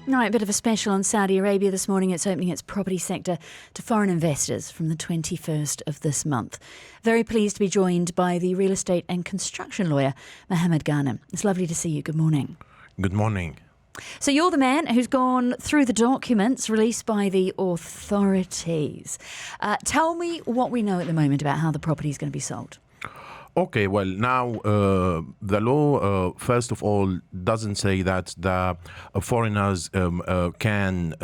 All right, a bit of a special on Saudi Arabia this morning. It's opening its property sector to foreign investors from the 21st of this month. Very pleased to be joined by the real estate and construction lawyer, Mohammed Ghanem. It's lovely to see you. Good morning. Good morning. So you're the man who's gone through the documents released by the authorities. Tell me what we know at the moment about how the property is going to be sold. Okay, well, now the law, first of all, doesn't say that the foreigners can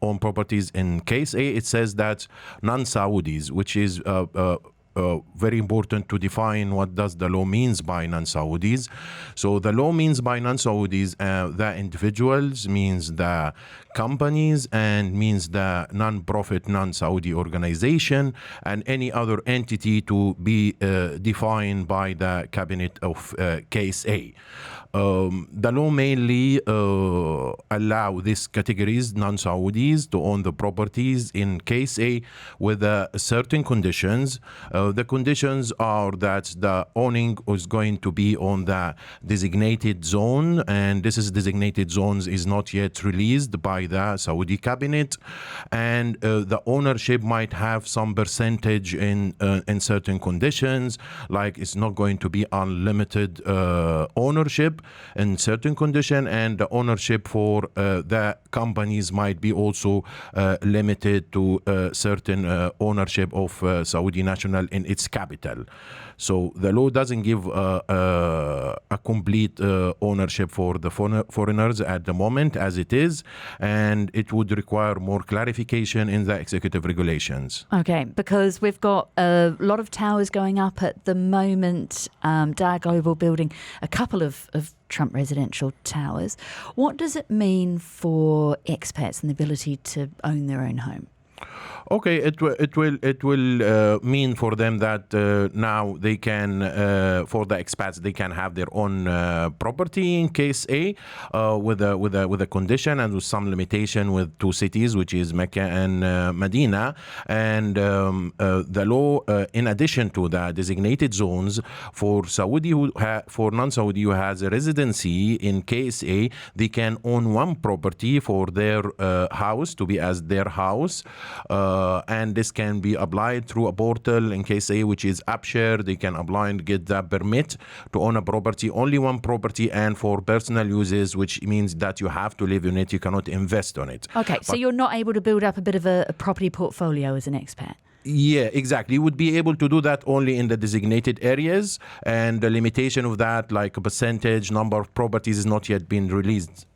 own properties in Case A. It says that non-Saudis, which is very important to define what does the law means by non-Saudis. So the law means by non-Saudis the individuals, means the companies, and means the non-profit non-Saudi organization and any other entity to be defined by the cabinet of Case A. The law mainly allow these categories, non-Saudis, to own the properties in Case A with certain conditions. The conditions are that the owning is going to be on the designated zone, and this is designated zones is not yet released by the Saudi cabinet, and the ownership might have some percentage in certain conditions, like it's not going to be unlimited ownership in certain condition, and the ownership for the companies might be also limited to certain ownership of Saudi national in its capital. So the law doesn't give a complete ownership for the foreigners at the moment as it is, and it would require more clarification in the executive regulations. Okay, because we've got a lot of towers going up at the moment. Dar Global building a couple of Trump residential towers. What does it mean for expats and the ability to own their own home? Okay, it will mean for them that now they can, for the expats, they can have their own property in Case A with a condition and with some limitation with two cities, which is Mecca and Medina. And the law, in addition to the designated zones for Saudi, for non-Saudi who has a residency in Case A, they can own one property for their house to be as their house. And this can be applied through a portal in Case A, which is AppShare. They can apply and get the permit to own a property, only one property, and for personal uses, which means that you have to live in it, you cannot invest on it. Okay, so you're not able to build up a bit of a property portfolio as an expat? Yeah, exactly. You would be able to do that only in the designated areas, and the limitation of that, like a percentage, number of properties, is not yet been released.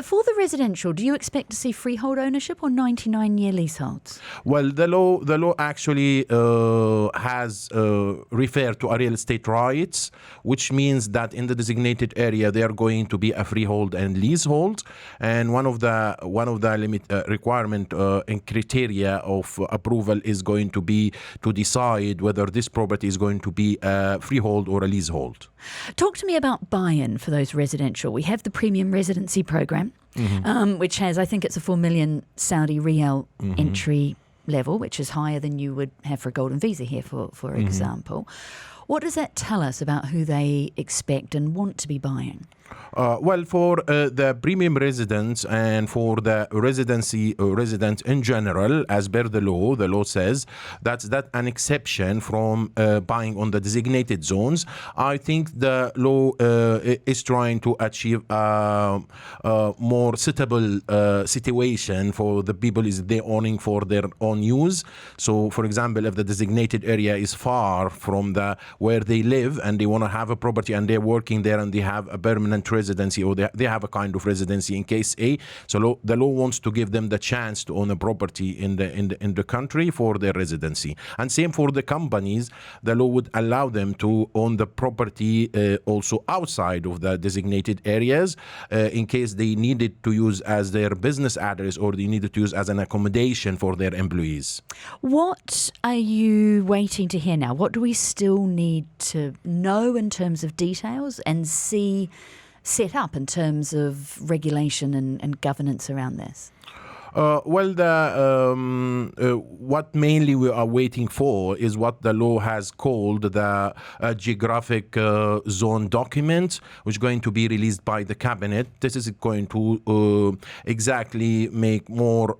For the residential, do you expect to see freehold ownership or 99-year leaseholds? Well, the law actually has referred to a real estate rights, which means that in the designated area there are going to be a freehold and leasehold, and one of the requirement and criteria of approval is going to be to decide whether this property is going to be a freehold or a leasehold. Talk to me about buy-in for those residential. We have the premium residency program, which has, I think it's a 4 million Saudi Riyal entry level, which is higher than you would have for a golden visa here, for example. What does that tell us about who they expect and want to be buying? Well, for the premium residents and for the residents in general, as per the law says that's an exception from buying on the designated zones. I think the law is trying to achieve a more suitable situation for the people is they owning for their own use. So, for example, if the designated area is far from where they live and they want to have a property and they're working there and they have a permanent residency or they have a kind of residency in Case A, so the law wants to give them the chance to own a property in the country for their residency. And same for the companies, the law would allow them to own the property also outside of the designated areas in case they needed to use as their business address or they needed to use as an accommodation for their employees. What are you waiting to hear now? What do we still need to know in terms of details and see set up in terms of regulation and governance around this? What mainly we are waiting for is what the law has called the geographic zone document, which is going to be released by the cabinet. This is going to exactly make more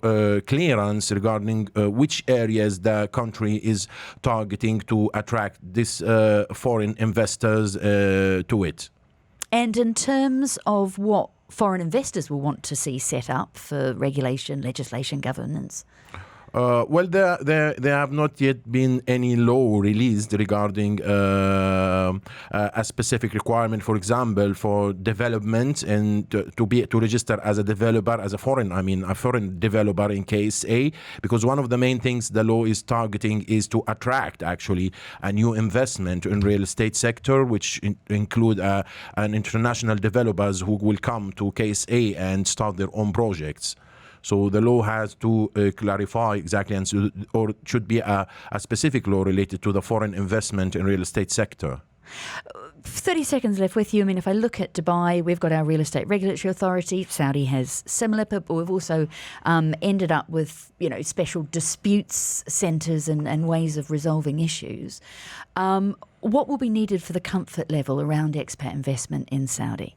clearance regarding which areas the country is targeting to attract this foreign investors to it. And in terms of what foreign investors will want to see set up for regulation, legislation, governance? There have not yet been any law released regarding a specific requirement, for example, for development and to register as a developer, as a foreign developer in case A, because one of the main things the law is targeting is to attract actually a new investment in real estate sector, which include an international developers who will come to case A and start their own projects. So the law has to clarify exactly, or should be a specific law related to the foreign investment in real estate sector. 30 seconds left with you. I mean, if I look at Dubai, we've got our real estate regulatory authority. Saudi has similar, but we've also ended up with, special disputes centres and ways of resolving issues. What will be needed for the comfort level around expat investment in Saudi?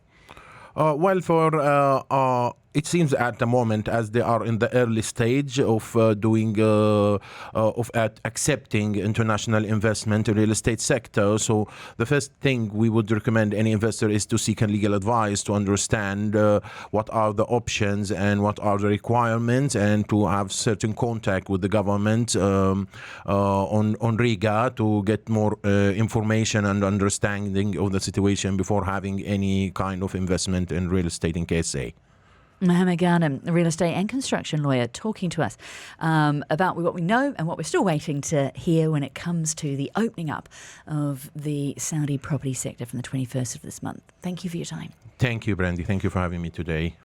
It seems at the moment, as they are in the early stage of accepting international investment in real estate sector. So the first thing we would recommend any investor is to seek a legal advice to understand what are the options and what are the requirements, and to have certain contact with the government on Riga to get more information and understanding of the situation before having any kind of investment in real estate in KSA. Mohammed Ghanem, a real estate and construction lawyer, talking to us about what we know and what we're still waiting to hear when it comes to the opening up of the Saudi property sector from the 21st of this month. Thank you for your time. Thank you, Brandy. Thank you for having me today.